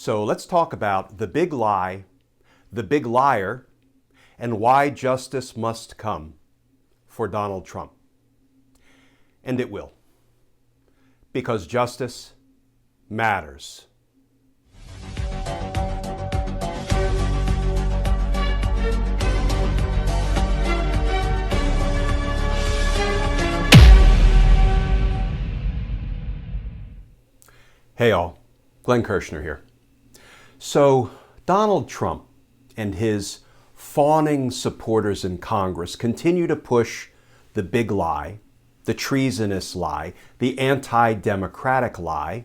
So let's talk about the big lie, the big liar, and why justice must come for Donald Trump. And it will, because justice matters. Hey all, Glenn Kirshner here. So Donald Trump and his fawning supporters in Congress continue to push the big lie, the treasonous lie, the anti-democratic lie.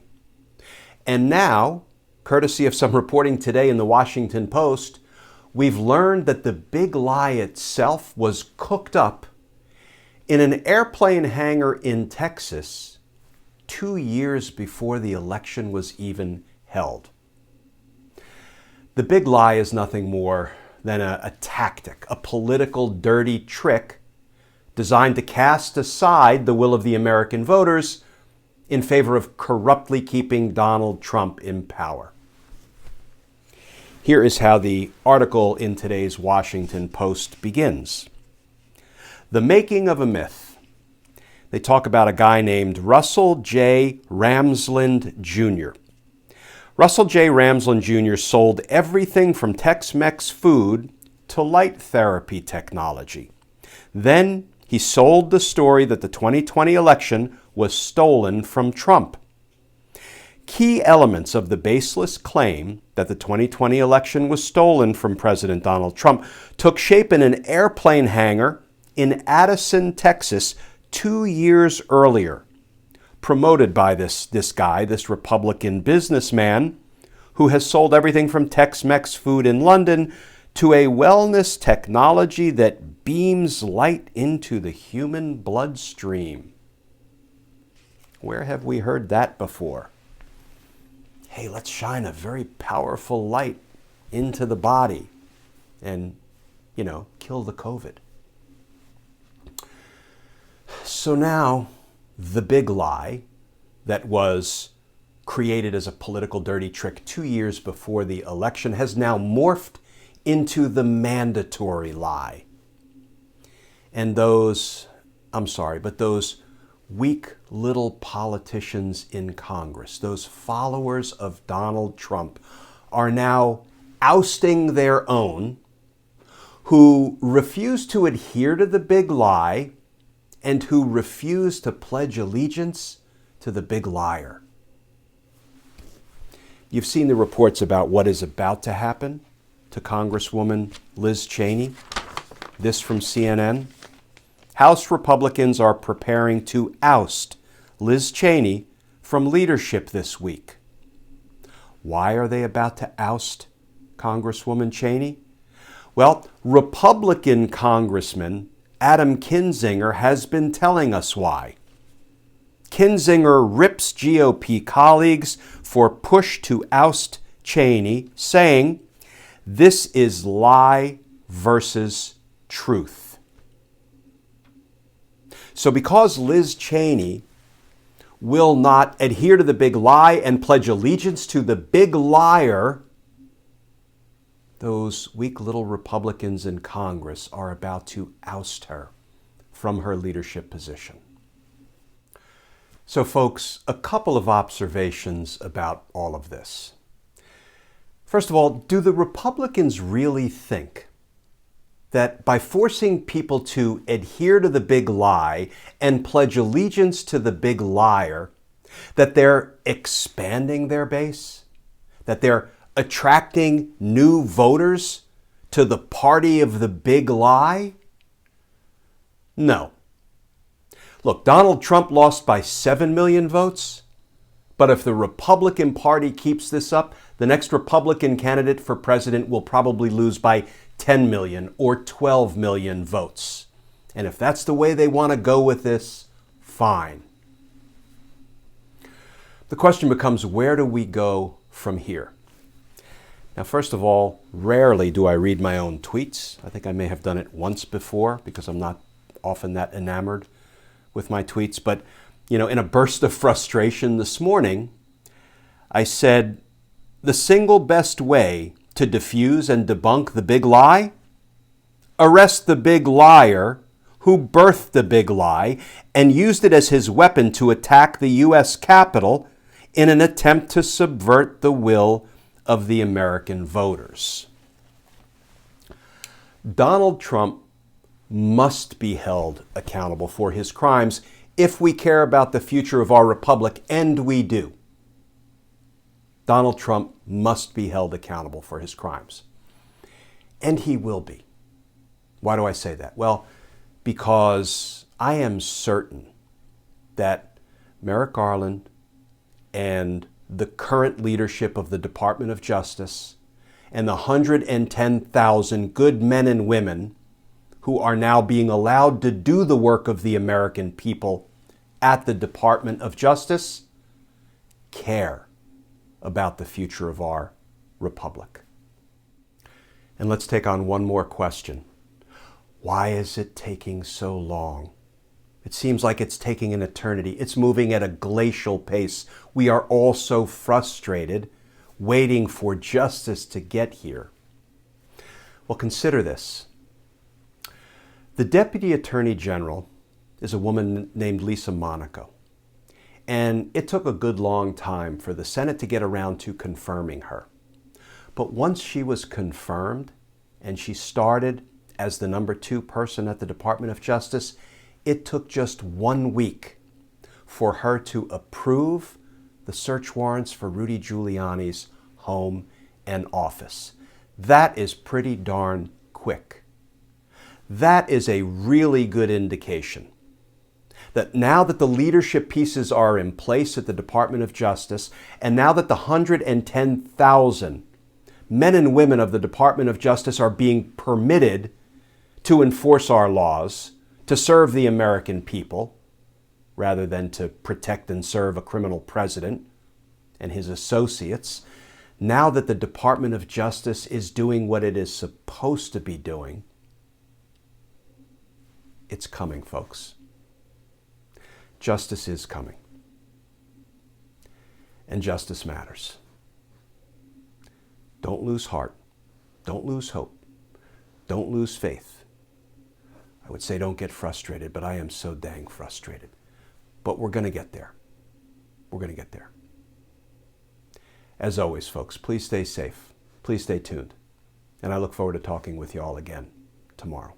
And now, courtesy of some reporting today in the Washington Post, we've learned that the big lie itself was cooked up in an airplane hangar in Texas 2 years before the election was even held. The big lie is nothing more than a tactic, a political dirty trick designed to cast aside the will of the American voters in favor of corruptly keeping Donald Trump in power. Here is how the article in today's Washington Post begins. The making of a myth. They talk about a guy named Russell J. Ramsland Jr. Russell J. Ramsland Jr. sold everything from Tex-Mex food to light therapy technology. Then he sold the story that the 2020 election was stolen from Trump. Key elements of the baseless claim that the 2020 election was stolen from President Donald Trump took shape in an airplane hangar in Addison, Texas, 2 years earlier, promoted by this guy, this Republican businessman, who has sold everything from Tex-Mex food in London to a wellness technology that beams light into the human bloodstream. Where have we heard that before? Hey, let's shine a very powerful light into the body and, kill the COVID. So now, the big lie that was created as a political dirty trick 2 years before the election has now morphed into the mandatory lie. And those weak little politicians in Congress, those followers of Donald Trump, are now ousting their own who refuse to adhere to the big lie and who refuse to pledge allegiance to the big liar. You've seen the reports about what is about to happen to Congresswoman Liz Cheney. This from CNN. House Republicans are preparing to oust Liz Cheney from leadership this week. Why are they about to oust Congresswoman Cheney? Well, Republican Congressman Adam Kinzinger has been telling us why. Kinzinger rips GOP colleagues for push to oust Cheney, saying, "This is lie versus truth." So because Liz Cheney will not adhere to the big lie and pledge allegiance to the big liar, those weak little Republicans in Congress are about to oust her from her leadership position. So folks, a couple of observations about all of this. First of all, do the Republicans really think that by forcing people to adhere to the big lie and pledge allegiance to the big liar, that they're expanding their base? That they're attracting new voters to the party of the big lie? No. Look, Donald Trump lost by 7 million votes, but if the Republican Party keeps this up, the next Republican candidate for president will probably lose by 10 million or 12 million votes. And if that's the way they want to go with this, fine. The question becomes, where do we go from here? Now, first of all, rarely do I read my own tweets. I think I may have done it once before because I'm not often that enamored with my tweets. But, in a burst of frustration this morning, I said, the single best way to diffuse and debunk the big lie? Arrest the big liar who birthed the big lie and used it as his weapon to attack the U.S. Capitol in an attempt to subvert the will of the American voters. Donald Trump must be held accountable for his crimes if we care about the future of our republic, and we do. Donald Trump must be held accountable for his crimes. And he will be. Why do I say that? Well, because I am certain that Merrick Garland and the current leadership of the Department of Justice and the 110,000 good men and women who are now being allowed to do the work of the American people at the Department of Justice care about the future of our republic. And let's take on one more question. Why is it taking so long? It seems like it's taking an eternity. It's moving at a glacial pace. We are all so frustrated, waiting for justice to get here. Well, consider this. The Deputy Attorney General is a woman named Lisa Monaco. And it took a good long time for the Senate to get around to confirming her. But once she was confirmed and she started as the number 2 person at the Department of Justice, it took just 1 week for her to approve the search warrants for Rudy Giuliani's home and office. That is pretty darn quick. That is a really good indication that now that the leadership pieces are in place at the Department of Justice, and now that the 110,000 men and women of the Department of Justice are being permitted to enforce our laws, to serve the American people, rather than to protect and serve a criminal president and his associates, now that the Department of Justice is doing what it is supposed to be doing, it's coming, folks. Justice is coming. And justice matters. Don't lose heart. Don't lose hope. Don't lose faith. I would say don't get frustrated, but I am so dang frustrated. But we're going to get there. We're going to get there. As always, folks, please stay safe. Please stay tuned. And I look forward to talking with you all again tomorrow.